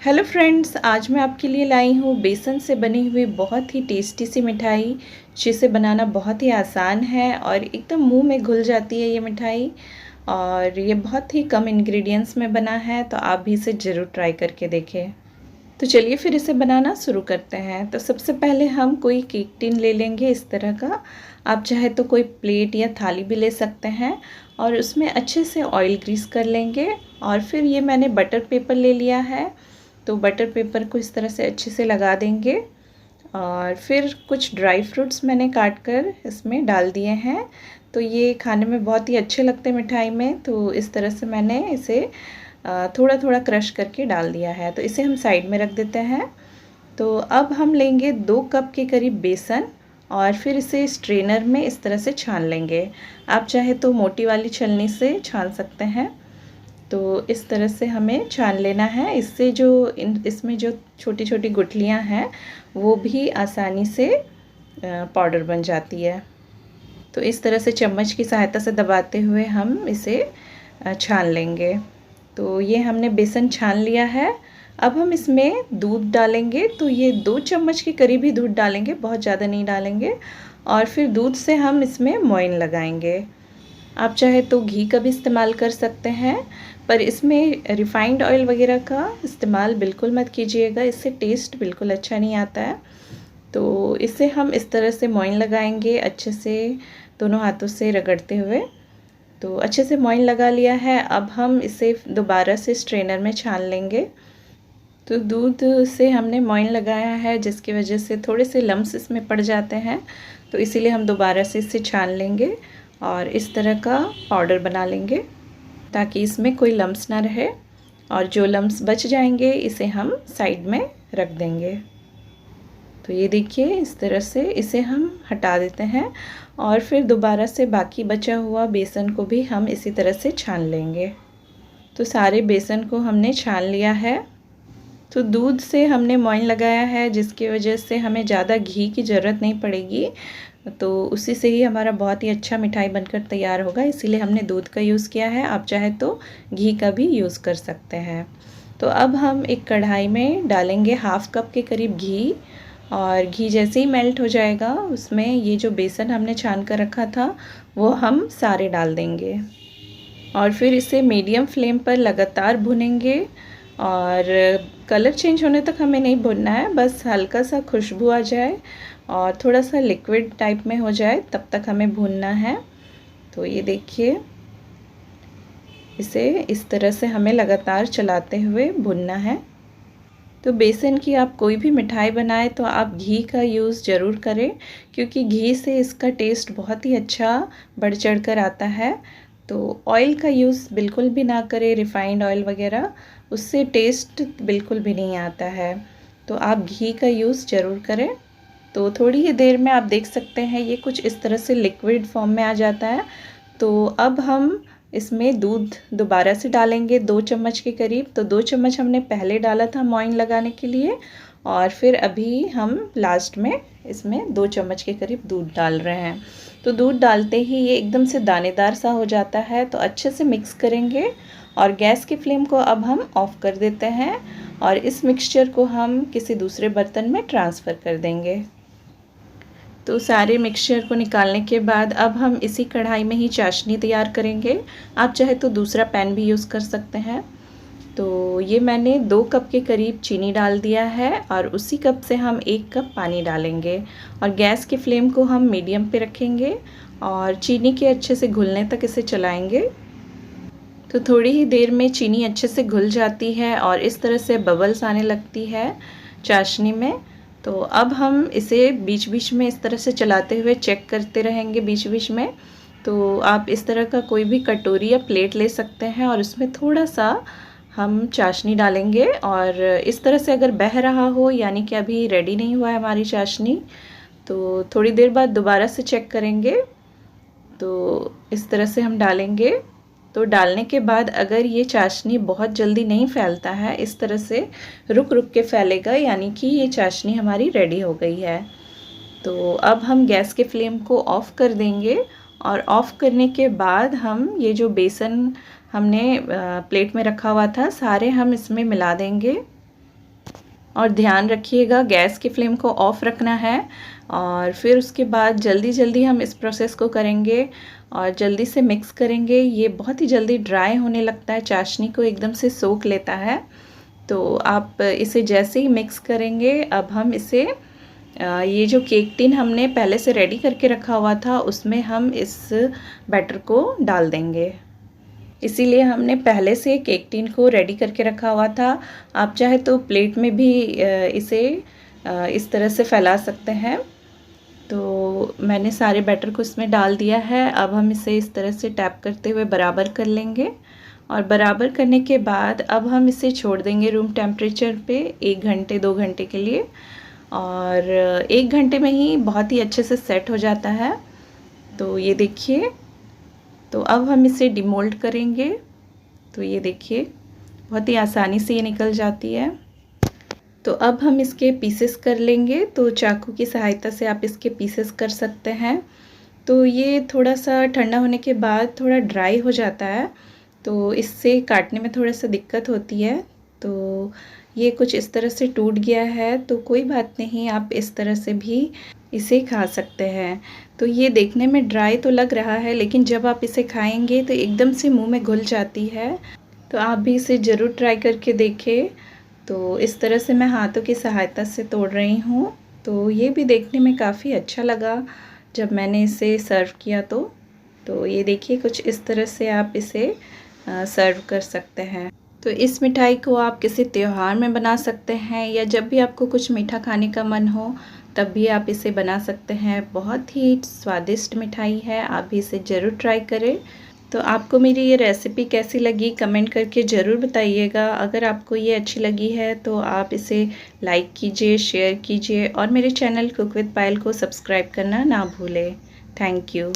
Hello friends, आज मैं आपके लिए लाई हूँ बेसन से बनी हुई बहुत ही टेस्टी सी मिठाई, जिसे बनाना बहुत ही आसान है और एकदम मुंह में घुल जाती है ये मिठाई। और ये बहुत ही कम इंग्रेडिएंट्स में बना है, तो आप भी इसे ज़रूर ट्राई करके देखें। तो चलिए फिर इसे बनाना शुरू करते हैं। तो सबसे पहले हम कोई केक टिन ले लेंगे इस तरह का। आप चाहे तो कोई प्लेट या थाली भी ले सकते हैं और उसमें अच्छे से ऑयल ग्रीस कर लेंगे। और फिर ये मैंने बटर पेपर ले लिया है, तो बटर पेपर को इस तरह से अच्छे से लगा देंगे। और फिर कुछ ड्राई फ्रूट्स मैंने काट कर इसमें डाल दिए हैं। तो ये खाने में बहुत ही अच्छे लगते हैं मिठाई में, तो इस तरह से मैंने इसे थोड़ा थोड़ा क्रश करके डाल दिया है। तो इसे हम साइड में रख देते हैं। तो अब हम लेंगे 2 कप के करीब बेसन और फिर इसे स्ट्रेनर में इस तरह से छान लेंगे। आप चाहे तो मोटी वाली छलनी से छान सकते हैं। तो इस तरह से हमें छान लेना है। इससे जो इसमें जो छोटी छोटी गुठलियाँ हैं वो भी आसानी से पाउडर बन जाती है। तो इस तरह से चम्मच की सहायता से दबाते हुए हम इसे छान लेंगे। तो ये हमने बेसन छान लिया है। अब हम इसमें दूध डालेंगे। तो ये 2 चम्मच के करीब ही दूध डालेंगे, बहुत ज़्यादा नहीं डालेंगे। और फिर दूध से हम इसमें मोइन लगाएंगे। आप चाहे तो घी का भी इस्तेमाल कर सकते हैं, पर इसमें रिफ़ाइंड ऑयल वगैरह का इस्तेमाल बिल्कुल मत कीजिएगा, इससे टेस्ट बिल्कुल अच्छा नहीं आता है। तो इसे हम इस तरह से मोइन लगाएंगे, अच्छे से दोनों हाथों से रगड़ते हुए। तो अच्छे से मोइन लगा लिया है। अब हम इसे दोबारा से स्ट्रेनर में छान लेंगे। तो दूध से हमने मोइन लगाया है, जिसकी वजह से थोड़े से लम्स इसमें पड़ जाते हैं, तो इसीलिए हम दोबारा से इसे छान लेंगे और इस तरह का पाउडर बना लेंगे ताकि इसमें कोई लम्स ना रहे। और जो लम्स बच जाएंगे इसे हम साइड में रख देंगे। तो ये देखिए, इस तरह से इसे हम हटा देते हैं और फिर दोबारा से बाकी बचा हुआ बेसन को भी हम इसी तरह से छान लेंगे। तो सारे बेसन को हमने छान लिया है। तो दूध से हमने मोइन लगाया है, जिसकी वजह से हमें ज़्यादा घी की ज़रूरत नहीं पड़ेगी। तो उसी से ही हमारा बहुत ही अच्छा मिठाई बनकर तैयार होगा, इसीलिए हमने दूध का यूज़ किया है। आप चाहे तो घी का भी यूज़ कर सकते हैं। तो अब हम एक कढ़ाई में डालेंगे 1/2 कप के करीब घी। और घी जैसे ही मेल्ट हो जाएगा, उसमें ये जो बेसन हमने छान कर रखा था वो हम सारे डाल देंगे। और फिर इसे मीडियम फ्लेम पर लगातार भुनेंगे। और कलर चेंज होने तक हमें नहीं भुनना है, बस हल्का सा खुशबू आ जाए और थोड़ा सा लिक्विड टाइप में हो जाए तब तक हमें भूनना है। तो ये देखिए, इसे इस तरह से हमें लगातार चलाते हुए भूनना है। तो बेसन की आप कोई भी मिठाई बनाएं तो आप घी का यूज़ ज़रूर करें, क्योंकि घी से इसका टेस्ट बहुत ही अच्छा बढ़ चढ़ कर आता है। तो ऑयल का यूज़ बिल्कुल भी ना करें, रिफ़ाइंड ऑयल वगैरह, उससे टेस्ट बिल्कुल भी नहीं आता है। तो आप घी का यूज़ ज़रूर करें। तो थोड़ी ही देर में आप देख सकते हैं ये कुछ इस तरह से लिक्विड फॉर्म में आ जाता है। तो अब हम इसमें दूध दोबारा से डालेंगे 2 चम्मच के करीब। तो 2 चम्मच हमने पहले डाला था मोइन लगाने के लिए, और फिर अभी हम लास्ट में इसमें 2 चम्मच के करीब दूध डाल रहे हैं। तो दूध डालते ही ये एकदम से दानेदार सा हो जाता है, तो अच्छे से मिक्स करेंगे। और गैस की फ्लेम को अब हम ऑफ़ कर देते हैं और इस मिक्सचर को हम किसी दूसरे बर्तन में ट्रांसफ़र कर देंगे। तो सारे मिक्सचर को निकालने के बाद अब हम इसी कढ़ाई में ही चाशनी तैयार करेंगे। आप चाहे तो दूसरा पैन भी यूज़ कर सकते हैं। तो ये मैंने 2 कप के करीब चीनी डाल दिया है और उसी कप से हम 1 कप पानी डालेंगे। और गैस की फ्लेम को हम मीडियम पे रखेंगे और चीनी के अच्छे से घुलने तक इसे चलाएंगे। तो थोड़ी ही देर में चीनी अच्छे से घुल जाती है और इस तरह से बबल्स आने लगती है चाशनी में। तो अब हम इसे बीच बीच में इस तरह से चलाते हुए चेक करते रहेंगे बीच बीच में। तो आप इस तरह का कोई भी कटोरी या प्लेट ले सकते हैं और उसमें थोड़ा सा हम चाशनी डालेंगे। और इस तरह से अगर बह रहा हो, यानी कि अभी रेडी नहीं हुआ है हमारी चाशनी, तो थोड़ी देर बाद दोबारा से चेक करेंगे। तो इस तरह से हम डालेंगे। तो डालने के बाद अगर ये चाशनी बहुत जल्दी नहीं फैलता है, इस तरह से रुक रुक के फैलेगा, यानी कि ये चाशनी हमारी रेडी हो गई है। तो अब हम गैस के फ्लेम को ऑफ़ कर देंगे और ऑफ़ करने के बाद हम ये जो बेसन हमने प्लेट में रखा हुआ था, सारे हम इसमें मिला देंगे। और ध्यान रखिएगा गैस की फ्लेम को ऑफ़ रखना है। और फिर उसके बाद जल्दी हम इस प्रोसेस को करेंगे और जल्दी से मिक्स करेंगे। ये बहुत ही जल्दी ड्राई होने लगता है, चाशनी को एकदम से सोख लेता है। तो आप इसे जैसे ही मिक्स करेंगे, अब हम इसे ये जो केक टिन हमने पहले से रेडी करके रखा हुआ था उसमें हम इस बैटर को डाल देंगे। इसीलिए हमने पहले से केक टिन को रेडी करके रखा हुआ था। आप चाहे तो प्लेट में भी इसे इस तरह से फैला सकते हैं। तो मैंने सारे बैटर को इसमें डाल दिया है। अब हम इसे इस तरह से टैप करते हुए बराबर कर लेंगे और बराबर करने के बाद अब हम इसे छोड़ देंगे रूम टेम्परेचर पे 1 घंटे 2 घंटे के लिए। और 1 घंटे में ही बहुत ही अच्छे से सेट हो जाता है। तो ये देखिए, तो अब हम इसे डिमोल्ड करेंगे। तो ये देखिए बहुत ही आसानी से ये निकल जाती है। तो अब हम इसके पीसेस कर लेंगे। तो चाकू की सहायता से आप इसके पीसेस कर सकते हैं। तो ये थोड़ा सा ठंडा होने के बाद थोड़ा ड्राई हो जाता है, तो इससे काटने में थोड़ा सा दिक्कत होती है। तो ये कुछ इस तरह से टूट गया है, तो कोई बात नहीं, आप इस तरह से भी इसे खा सकते हैं। तो ये देखने में ड्राई तो लग रहा है, लेकिन जब आप इसे खाएंगे तो एकदम से मुंह में घुल जाती है। तो आप भी इसे ज़रूर ट्राई करके देखें। तो इस तरह से मैं हाथों की सहायता से तोड़ रही हूँ। तो ये भी देखने में काफ़ी अच्छा लगा जब मैंने इसे सर्व किया। तो ये देखिए कुछ इस तरह से आप इसे सर्व कर सकते हैं। तो इस मिठाई को आप किसी त्योहार में बना सकते हैं या जब भी आपको कुछ मीठा खाने का मन हो तब भी आप इसे बना सकते हैं। बहुत ही स्वादिष्ट मिठाई है, आप भी इसे ज़रूर ट्राई करें। तो आपको मेरी ये रेसिपी कैसी लगी कमेंट करके ज़रूर बताइएगा। अगर आपको ये अच्छी लगी है तो आप इसे लाइक कीजिए, शेयर कीजिए और मेरे चैनल कुक विद पायल को सब्सक्राइब करना ना भूलें। Thank you.